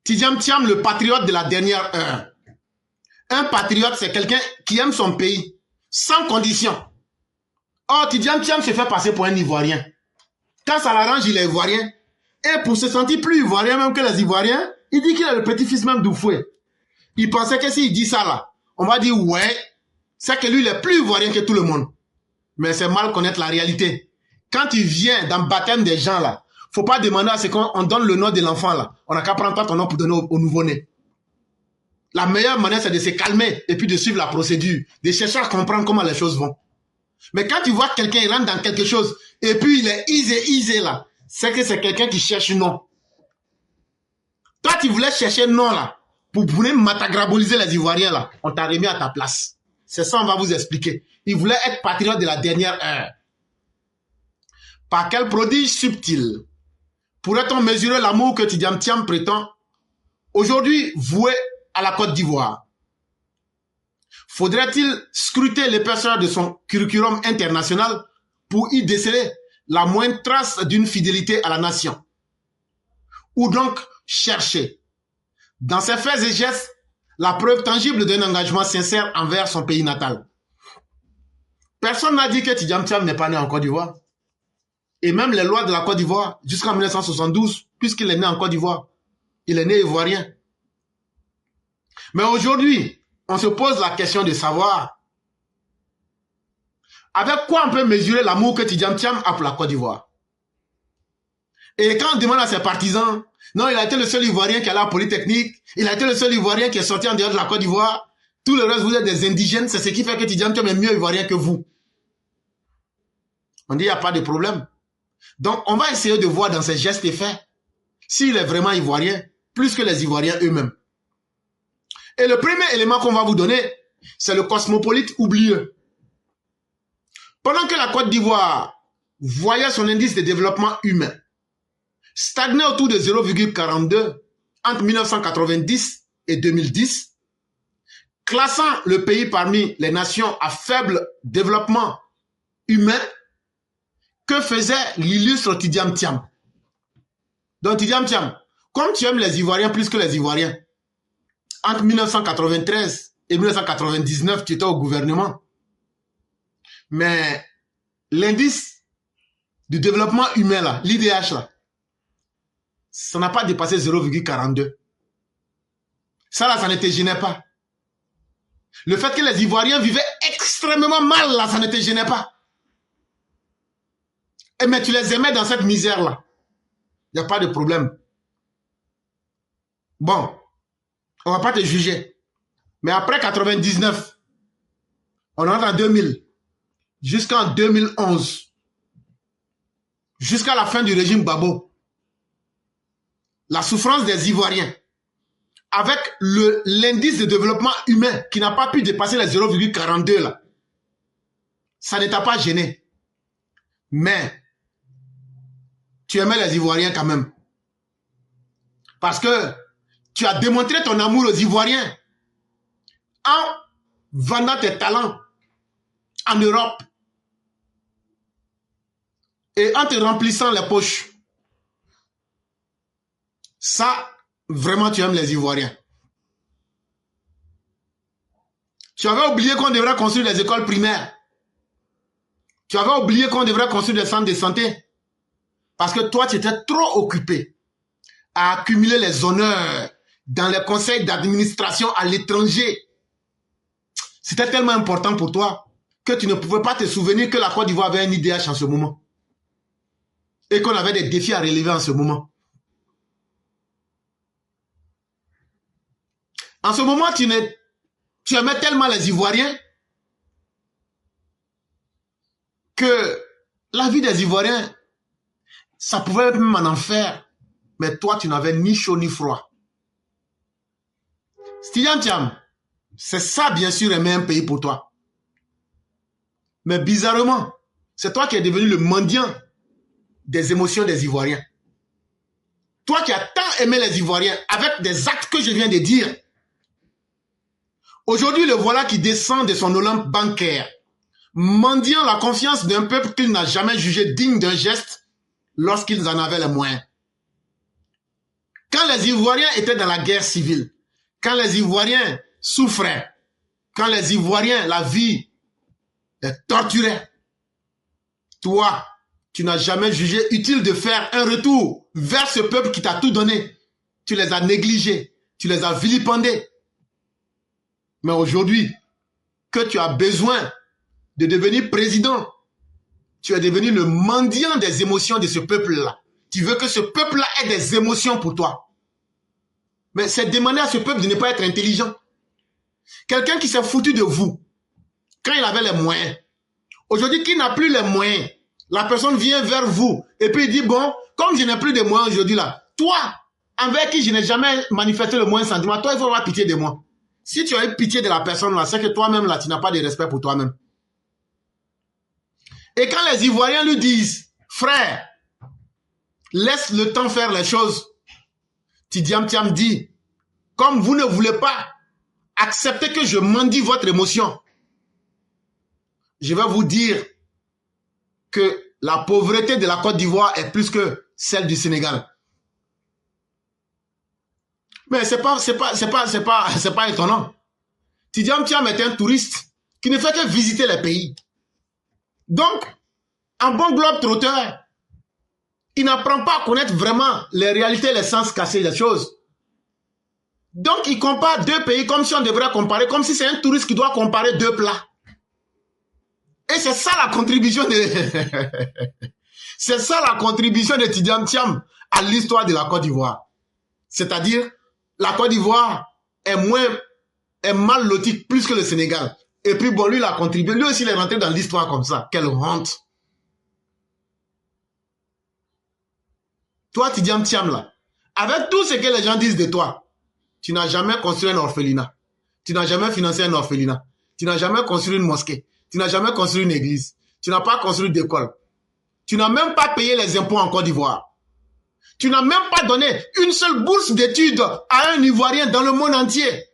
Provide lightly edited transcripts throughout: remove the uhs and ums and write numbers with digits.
Tidjam Thiam, le patriote de la dernière heure. Un patriote, c'est quelqu'un qui aime son pays, sans condition. Or, Tidjam Thiam se fait passer pour un Ivoirien. Quand ça l'arrange, il est Ivoirien. Et pour se sentir plus Ivoirien même que les Ivoiriens, il dit qu'il est le petit-fils même d'Oufoué. Il pensait que s'il dit ça là, on va dire ouais, c'est que lui, il est plus Ivoirien que tout le monde. Mais c'est mal connaître la réalité. Quand il vient dans le baptême des gens là, faut pas demander à ce qu'on donne le nom de l'enfant là. On n'a qu'à prendre pas ton nom pour donner au nouveau-né. La meilleure manière, c'est de se calmer et puis de suivre la procédure, de chercher à comprendre comment les choses vont. Mais quand tu vois quelqu'un, il rentre dans quelque chose et puis il est easy là, c'est que c'est quelqu'un qui cherche non. Toi, tu voulais chercher non là, pour venir matagraboliser les Ivoiriens là, on t'a remis à ta place. C'est ça, on va vous expliquer. Il voulait être patriote de la dernière heure. Par quel prodige subtil pourrait-on mesurer l'amour que Tidjam Thiam prétend aujourd'hui voué à la Côte d'Ivoire? Faudrait-il scruter les personnages de son curriculum international pour y déceler la moindre trace d'une fidélité à la nation? Ou donc chercher, dans ses faits et gestes, la preuve tangible d'un engagement sincère envers son pays natal? Personne n'a dit que Tidjam Thiam n'est pas né en Côte d'Ivoire. Et même les lois de la Côte d'Ivoire, jusqu'en 1972, puisqu'il est né en Côte d'Ivoire, il est né ivoirien. Mais aujourd'hui, on se pose la question de savoir avec quoi on peut mesurer l'amour que Tidjam Thiam a pour la Côte d'Ivoire. Et quand on demande à ses partisans, non, il a été le seul Ivoirien qui est allé à la Polytechnique, il a été le seul Ivoirien qui est sorti en dehors de la Côte d'Ivoire, tout le reste, vous êtes des indigènes, c'est ce qui fait que Tidjam Thiam est mieux Ivoirien que vous. On dit, il n'y a pas de problème. Donc, on va essayer de voir dans ses gestes et faits s'il est vraiment Ivoirien, plus que les Ivoiriens eux-mêmes. Et le premier élément qu'on va vous donner, c'est le cosmopolite oublieux. Pendant que la Côte d'Ivoire voyait son indice de développement humain stagner autour de 0,42 entre 1990 et 2010, classant le pays parmi les nations à faible développement humain, que faisait l'illustre Tidjam Thiam? Donc Tidjam Thiam, comme tu aimes les Ivoiriens plus que les Ivoiriens, entre 1993 et 1999, tu étais au gouvernement. Mais l'indice du développement humain, là, l'IDH, là, ça n'a pas dépassé 0,42. Ça, là, ça ne te gênait pas. Le fait que les Ivoiriens vivaient extrêmement mal, là, ça ne te gênait pas. Mais tu les aimais dans cette misère-là. Il n'y a pas de problème. Bon, on ne va pas te juger. Mais après 99, on entre en 2000, jusqu'en 2011, jusqu'à la fin du régime Gbagbo, la souffrance des Ivoiriens, avec l'indice de développement humain qui n'a pas pu dépasser les 0,42 là, ça ne t'a pas gêné. Mais tu aimais les Ivoiriens quand même. Parce que tu as démontré ton amour aux Ivoiriens en vendant tes talents en Europe et en te remplissant les poches. Ça, vraiment, tu aimes les Ivoiriens. Tu avais oublié qu'on devrait construire des écoles primaires. Tu avais oublié qu'on devrait construire des centres de santé. Parce que toi, tu étais trop occupé à accumuler les honneurs dans les conseils d'administration à l'étranger. C'était tellement important pour toi que tu ne pouvais pas te souvenir que la Côte d'Ivoire avait un IDH en ce moment. Et qu'on avait des défis à relever en ce moment. En ce moment, tu aimais tellement les Ivoiriens que la vie des Ivoiriens, ça pouvait être même en enfer. Mais toi, tu n'avais ni chaud ni froid. Tidjam Thiam, c'est ça, bien sûr, aimer un pays pour toi. Mais bizarrement, c'est toi qui es devenu le mendiant des émotions des Ivoiriens. Toi qui as tant aimé les Ivoiriens avec des actes que je viens de dire. Aujourd'hui, le voilà qui descend de son Olympe bancaire, mendiant la confiance d'un peuple qu'il n'a jamais jugé digne d'un geste lorsqu'ils en avaient les moyens. Quand les Ivoiriens étaient dans la guerre civile, quand les Ivoiriens souffraient, quand les Ivoiriens, la vie les torturait, toi, tu n'as jamais jugé utile de faire un retour vers ce peuple qui t'a tout donné. Tu les as négligés, tu les as vilipendés. Mais aujourd'hui, que tu as besoin de devenir président, tu es devenu le mendiant des émotions de ce peuple-là. Tu veux que ce peuple-là ait des émotions pour toi. Mais c'est demander à ce peuple de ne pas être intelligent. Quelqu'un qui s'est foutu de vous, quand il avait les moyens. Aujourd'hui, qui n'a plus les moyens, la personne vient vers vous et puis il dit, bon, comme je n'ai plus de moyens aujourd'hui là, toi, avec qui je n'ai jamais manifesté le moyen sentiment, toi, il faut avoir pitié de moi. Si tu as eu pitié de la personne là, c'est que toi-même là, tu n'as pas de respect pour toi-même. Et quand les Ivoiriens lui disent, frère, laisse le temps faire les choses, Tidiane Thiam dit, comme vous ne voulez pas accepter que je mendie votre émotion, je vais vous dire que la pauvreté de la Côte d'Ivoire est plus que celle du Sénégal. Mais c'est pas étonnant. Tidiane Thiam est un touriste qui ne fait que visiter les pays. Donc, en bon globe-trotteur, il n'apprend pas à connaître vraiment les réalités, les sens cachés des choses. Donc, il compare deux pays comme si on devrait comparer, comme si c'est un touriste qui doit comparer deux plats. Et c'est ça la contribution de... c'est ça la contribution de Tidiane Thiam à l'histoire de la Côte d'Ivoire. C'est-à-dire, la Côte d'Ivoire est mal lotie plus que le Sénégal. Et puis bon, lui, il a contribué. Lui aussi, il est rentré dans l'histoire comme ça. Quelle honte. Toi, Tidiane Thiam, là, avec tout ce que les gens disent de toi, tu n'as jamais construit un orphelinat. Tu n'as jamais financé un orphelinat. Tu n'as jamais construit une mosquée. Tu n'as jamais construit une église. Tu n'as pas construit d'école. Tu n'as même pas payé les impôts en Côte d'Ivoire. Tu n'as même pas donné une seule bourse d'études à un Ivoirien dans le monde entier.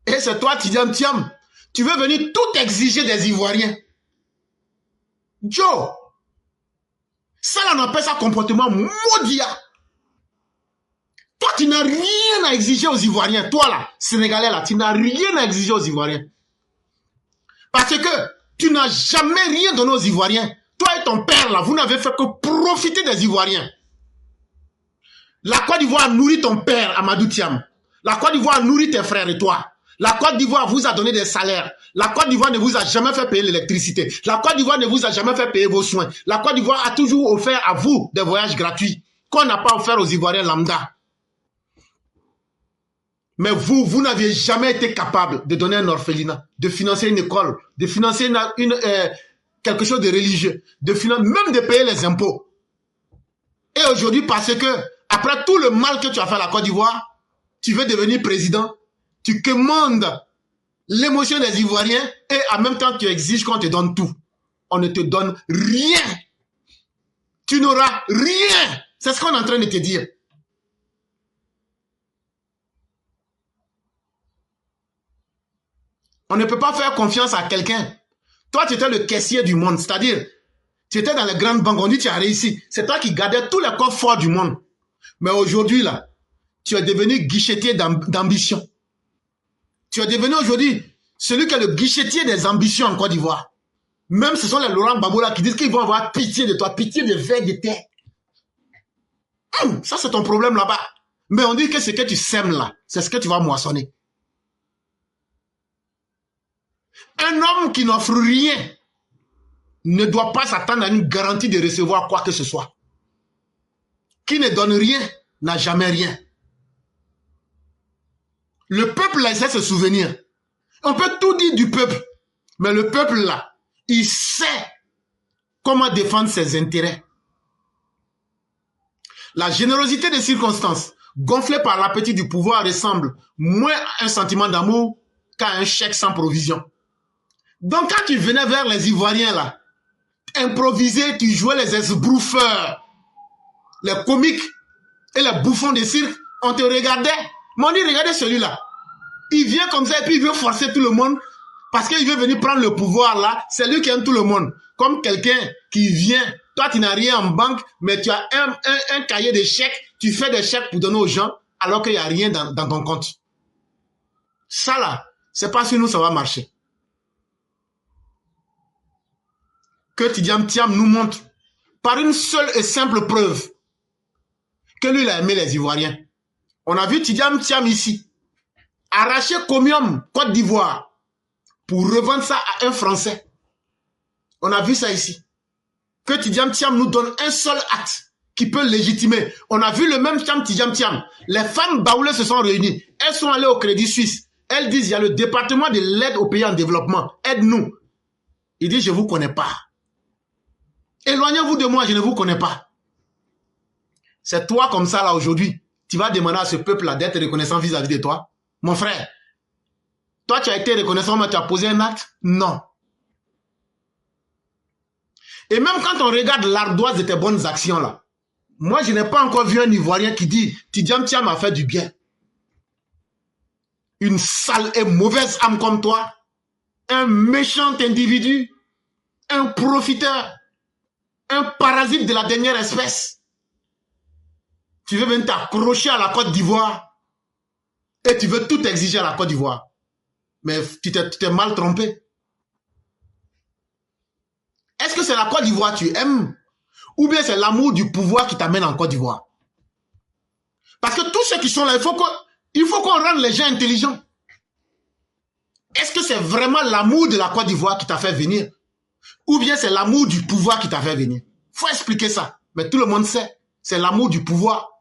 Et c'est toi, Tidiane Thiam, tu veux venir tout exiger des Ivoiriens. Joe, ça là, on appelle ça comportement maudit. Toi, tu n'as rien à exiger aux Ivoiriens. Toi là, Sénégalais là, tu n'as rien à exiger aux Ivoiriens. Parce que tu n'as jamais rien donné aux Ivoiriens. Toi et ton père là, vous n'avez fait que profiter des Ivoiriens. La Côte d'Ivoire nourrit ton père, Amadou Thiam. La Côte d'Ivoire nourrit tes frères et toi. La Côte d'Ivoire vous a donné des salaires. La Côte d'Ivoire ne vous a jamais fait payer l'électricité. La Côte d'Ivoire ne vous a jamais fait payer vos soins. La Côte d'Ivoire a toujours offert à vous des voyages gratuits qu'on n'a pas offert aux Ivoiriens lambda. Mais vous n'aviez jamais été capable de donner un orphelinat, de financer une école, de financer quelque chose de religieux, même de payer les impôts. Et aujourd'hui, parce que, après tout le mal que tu as fait à la Côte d'Ivoire, tu veux devenir président, tu commandes l'émotion des Ivoiriens et en même temps tu exiges qu'on te donne tout. On ne te donne rien. Tu n'auras rien. C'est ce qu'on est en train de te dire. On ne peut pas faire confiance à quelqu'un. Toi, tu étais le caissier du monde. C'est-à-dire, tu étais dans les grandes banques. On dit tu as réussi. C'est toi qui gardais tous les coffres forts du monde. Mais aujourd'hui, là, tu es devenu guichetier d'ambition. Tu es devenu aujourd'hui celui qui est le guichetier des ambitions en Côte d'Ivoire. Même ce sont les Laurent Gbagbo là qui disent qu'ils vont avoir pitié de toi, pitié de vers de terre. Ça, c'est ton problème là-bas. Mais on dit que ce que tu sèmes là, c'est ce que tu vas moissonner. Un homme qui n'offre rien ne doit pas s'attendre à une garantie de recevoir quoi que ce soit. Qui ne donne rien n'a jamais rien. Le peuple là, il sait se souvenir. On peut tout dire du peuple, mais le peuple là, il sait comment défendre ses intérêts. La générosité des circonstances, gonflée par l'appétit du pouvoir, ressemble moins à un sentiment d'amour qu'à un chèque sans provision. Donc quand tu venais vers les Ivoiriens là, improvisé, tu jouais les esbrouffeurs, les comiques et les bouffons de cirque, on te regardait. Mais on dit, regardez celui-là. Il vient comme ça et puis il veut forcer tout le monde parce qu'il veut venir prendre le pouvoir là. C'est lui qui aime tout le monde. Comme quelqu'un qui vient Toi, tu n'as rien en banque, mais tu as un cahier de chèques. Tu fais des chèques pour donner aux gens, alors qu'il n'y a rien dans ton compte. Ça, là, c'est pas sur nous, ça va marcher. Que Tidiane Thiam nous montre, par une seule et simple preuve, que lui, il a aimé les Ivoiriens. On a vu Tidiane Thiam ici, arracher Comium, Côte d'Ivoire, pour revendre ça à un Français. On a vu ça ici. Que Tidiane Thiam nous donne un seul acte qui peut légitimer. On a vu le même Tidiane Thiam. Les femmes baoulées se sont réunies. Elles sont allées au Crédit Suisse. Elles disent, il y a le département de l'aide aux pays en développement. Aide-nous. Il dit, je ne vous connais pas. Éloignez-vous de moi, je ne vous connais pas. C'est toi comme ça là aujourd'hui. Tu vas demander à ce peuple-là d'être reconnaissant vis-à-vis de toi. Mon frère, toi tu as été reconnaissant, mais tu as posé un acte? Non. Et même quand on regarde l'ardoise de tes bonnes actions là, moi je n'ai pas encore vu un Ivoirien qui dit Tidiane Thiam m'a fait du bien. Une sale et mauvaise âme comme toi, un méchant individu, un profiteur, un parasite de la dernière espèce. Tu veux venir t'accrocher à la Côte d'Ivoire et tu veux tout exiger à la Côte d'Ivoire. Mais tu t'es mal trompé. Est-ce que c'est la Côte d'Ivoire que tu aimes ou bien c'est l'amour du pouvoir qui t'amène en Côte d'Ivoire? Parce que tous ceux qui sont là, il faut qu'on rende les gens intelligents. Est-ce que c'est vraiment l'amour de la Côte d'Ivoire qui t'a fait venir? Ou bien c'est l'amour du pouvoir qui t'a fait venir? Il faut expliquer ça. Mais tout le monde sait, c'est l'amour du pouvoir.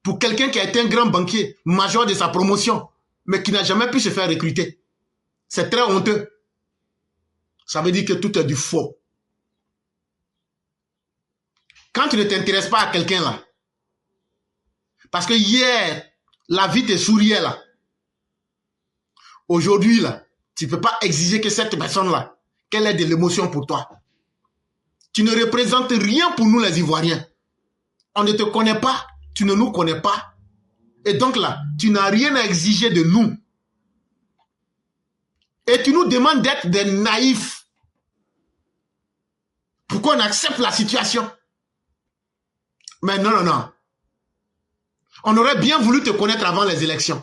Pour quelqu'un qui a été un grand banquier, major de sa promotion, mais qui n'a jamais pu se faire recruter. C'est très honteux. Ça veut dire que tout est du faux. Quand tu ne t'intéresses pas à quelqu'un là, parce que hier, la vie te souriait là. Aujourd'hui là, tu ne peux pas exiger que cette personne là, qu'elle ait de l'émotion pour toi. Tu ne représentes rien pour nous les Ivoiriens. On ne te connaît pas, tu ne nous connais pas. Et donc là, tu n'as rien à exiger de nous. Et tu nous demandes d'être des naïfs. Pourquoi on accepte la situation? Mais non, non, non. On aurait bien voulu te connaître avant les élections.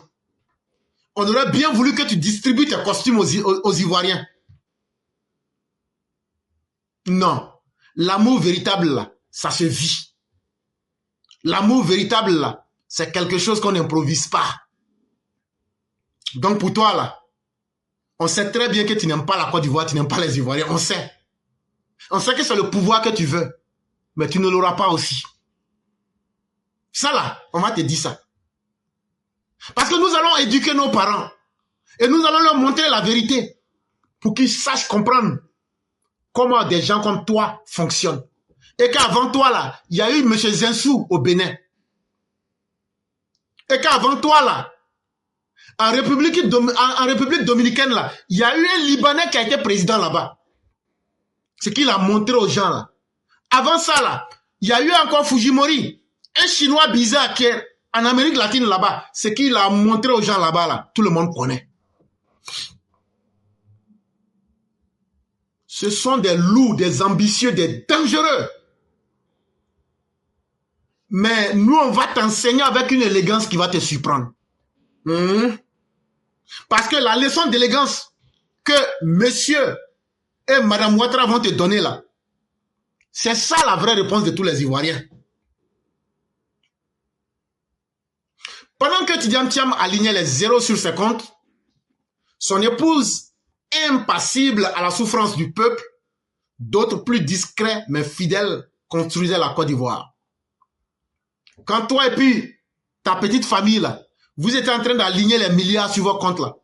On aurait bien voulu que tu distribues tes costumes aux Ivoiriens. Non. L'amour véritable, là, ça se vit. L'amour véritable, là, c'est quelque chose qu'on n'improvise pas. Donc pour toi, là, on sait très bien que tu n'aimes pas la Côte d'Ivoire, tu n'aimes pas les Ivoiriens. On sait. On sait que c'est le pouvoir que tu veux. Mais tu ne l'auras pas aussi. Ça, là, on va te dire ça. Parce que nous allons éduquer nos parents. Et nous allons leur montrer la vérité. Pour qu'ils sachent comprendre comment des gens comme toi fonctionnent. Et qu'avant toi, là, il y a eu M. Zinsou au Bénin. Et qu'avant toi, là, en République dominicaine, là, il y a eu un Libanais qui a été président là-bas. Ce qu'il a montré aux gens, là. Avant ça, là, il y a eu encore Fujimori, un Chinois bizarre qui est en Amérique latine là-bas. Ce qu'il a montré aux gens là-bas, là, tout le monde connaît. Ce sont des loups, des ambitieux, des dangereux. Mais nous, on va t'enseigner avec une élégance qui va te surprendre. Parce que la leçon d'élégance que monsieur et madame Ouattara vont te donner là, c'est ça la vraie réponse de tous les Ivoiriens. Pendant que Tidiane Thiam alignait les zéros sur ses comptes, son épouse, impassible à la souffrance du peuple, d'autres plus discrets mais fidèles, construisaient la Côte d'Ivoire. Quand toi et puis ta petite famille là, vous êtes en train d'aligner les milliards sur vos comptes là,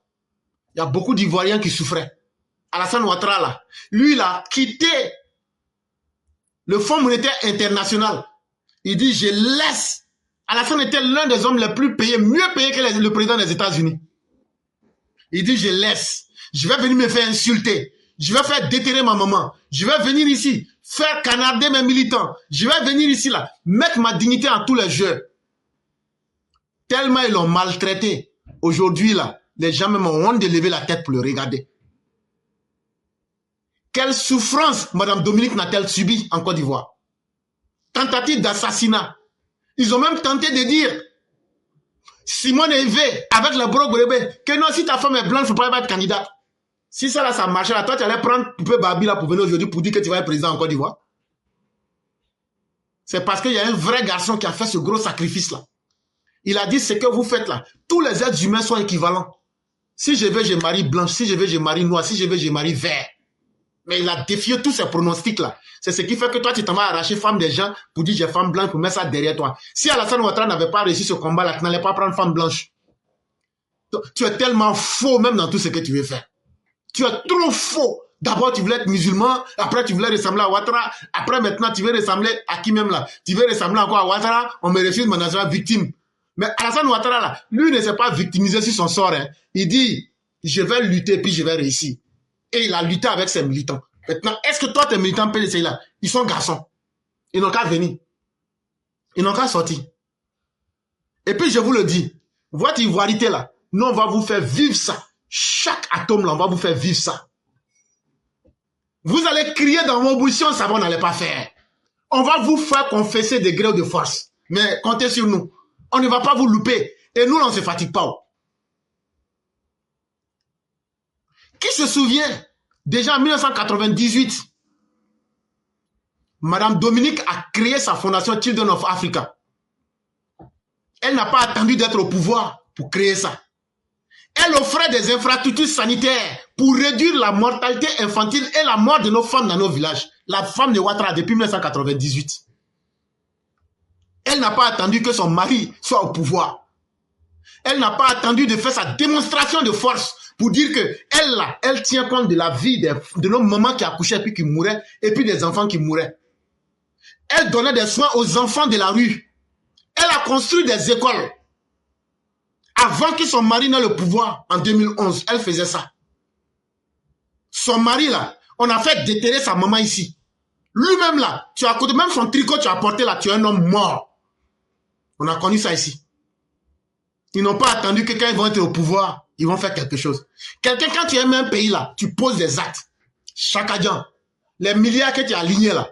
il y a beaucoup d'Ivoiriens qui souffraient. Alassane Ouattara là, lui il a quitté le Fonds monétaire international. Il dit je laisse. Alassane était l'un des hommes les plus payés, mieux payés que le président des États-Unis. Il dit je laisse. Je vais venir me faire insulter. Je vais faire déterrer ma maman. Je vais venir ici, faire canarder mes militants. Je vais venir ici, là, mettre ma dignité en tous les jeux. Tellement ils l'ont maltraité. Aujourd'hui, là, les gens même ont honte de lever la tête pour le regarder. Quelle souffrance Madame Dominique n'a-t-elle subi en Côte d'Ivoire? tentative d'assassinat. Ils ont même tenté de dire, Simone Veil, avec le Bro-Grébé, que non, si ta femme est blanche, il ne faut pas être candidate. Si ça là, ça marchait là, toi, tu allais prendre un peu Babi là pour venir aujourd'hui pour dire que tu vas être président en Côte d'Ivoire. C'est parce qu'il y a un vrai garçon qui a fait ce gros sacrifice là. Il a dit, ce que vous faites là, tous les êtres humains sont équivalents. Si je veux, je marie blanche. Si je veux, je marie noire. Si je veux, je marie vert. Mais il a défié tous ces pronostics là. C'est ce qui fait que toi, tu t'en vas arracher femme des gens pour dire j'ai femme blanche pour mettre ça derrière toi. Si Alassane Ouattara n'avait pas réussi ce combat là, tu n'allais pas prendre femme blanche. Tu es tellement faux même dans tout ce que tu veux faire. Tu es trop faux. D'abord, tu voulais être musulman. Après, tu voulais ressembler à Ouattara. Après, maintenant, tu veux ressembler à qui même là? Tu veux ressembler encore à Ouattara. On me refuse mon national victime. Mais Alassane Ouattara là, lui ne s'est pas victimisé sur son sort. Hein. Il dit, je vais lutter puis je vais réussir. Et il a lutté avec ses militants. Maintenant, est-ce que toi, tes militants PDCI là, ils sont garçons? Ils n'ont qu'à venir. Ils n'ont qu'à sortir. Et puis, je vous le dis, votre ivoirité là, nous, on va vous faire vivre ça. Chaque atome là, on va vous faire vivre ça. Vous allez crier dans vos bouches, ça va, on n'allait pas faire. On va vous faire confesser des grèves de force. Mais comptez sur nous. On ne va pas vous louper. Et nous, on ne se fatigue pas. Qui se souvient, déjà en 1998, Madame Dominique a créé sa fondation Children of Africa. Elle n'a pas attendu d'être au pouvoir pour créer ça. Elle offrait des infrastructures sanitaires pour réduire la mortalité infantile et la mort de nos femmes dans nos villages. La femme de Ouattara depuis 1998. Elle n'a pas attendu que son mari soit au pouvoir. Elle n'a pas attendu de faire sa démonstration de force pour dire que elle tient compte de la vie de nos mamans qui accouchaient puis qui mouraient et puis des enfants qui mouraient. Elle donnait des soins aux enfants de la rue. Elle a construit des écoles. Avant que son mari n'ait le pouvoir, en 2011, elle faisait ça. Son mari là, on a fait déterrer sa maman ici. Lui-même là, tu as côté même son tricot tu as porté là, tu es un homme mort. On a connu ça ici. Ils n'ont pas attendu que quand ils vont être au pouvoir, ils vont faire quelque chose. Quelqu'un, quand tu aimes un pays là, tu poses des actes. Chakadjan, les milliards que tu as alignés là,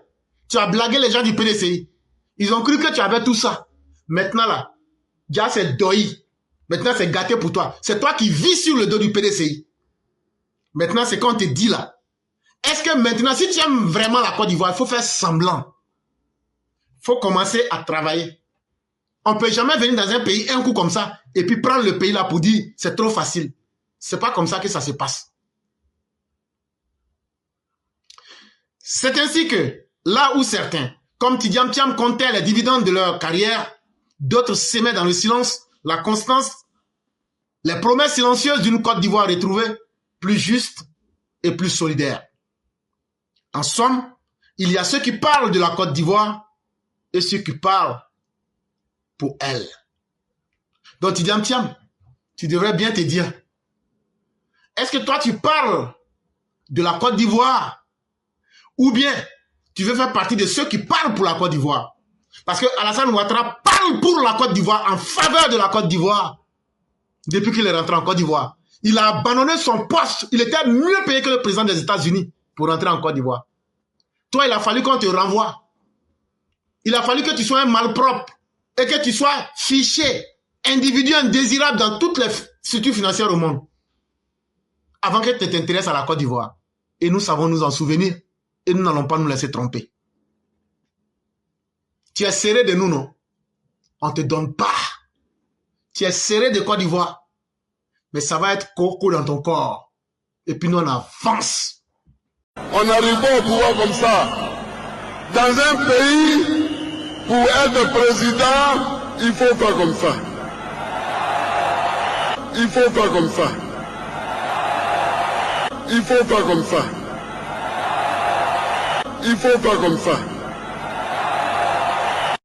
tu as blagué les gens du PDCI. Ils ont cru que tu avais tout ça. Maintenant là, déjà c'est doi. Maintenant c'est gâté pour toi. C'est toi qui vis sur le dos du PDCI. Maintenant c'est quand on te dit là. Est-ce que maintenant, si tu aimes vraiment la Côte d'Ivoire, il faut faire semblant. Il faut commencer à travailler. On ne peut jamais venir dans un pays un coup comme ça et puis prendre le pays là pour dire c'est trop facile. C'est pas comme ça que ça se passe. C'est ainsi que là où certains, comme Tidiane Thiam, comptaient les dividendes de leur carrière, d'autres s'aimaient dans le silence, la constance, les promesses silencieuses d'une Côte d'Ivoire retrouvée plus juste et plus solidaire. En somme, il y a ceux qui parlent de la Côte d'Ivoire et ceux qui parlent pour elle. Donc Tidiane Thiam, tu devrais bien te dire, est-ce que toi tu parles de la Côte d'Ivoire ou bien tu veux faire partie de ceux qui parlent pour la Côte d'Ivoire? Parce que Alassane Ouattara parle pour la Côte d'Ivoire, en faveur de la Côte d'Ivoire, depuis qu'il est rentré en Côte d'Ivoire. Il a abandonné son poste, il était mieux payé que le président des États-Unis pour rentrer en Côte d'Ivoire. Toi, il a fallu qu'on te renvoie. Il a fallu que tu sois un malpropre et que tu sois fiché, individu indésirable dans toutes les structures financières au monde. Avant que tu t'intéresses à la Côte d'Ivoire. Et nous savons nous en souvenir. Et nous n'allons pas nous laisser tromper. Tu es serré de nous, non? On ne te donne pas. Tu es serré de Côte d'Ivoire. Mais ça va être coco dans ton corps. Et puis nous, on avance. On n'arrive pas au pouvoir comme ça. Dans un pays, pour être président, il faut pas comme ça. Il faut pas comme ça. Il faut pas comme ça. Il faut pas comme ça.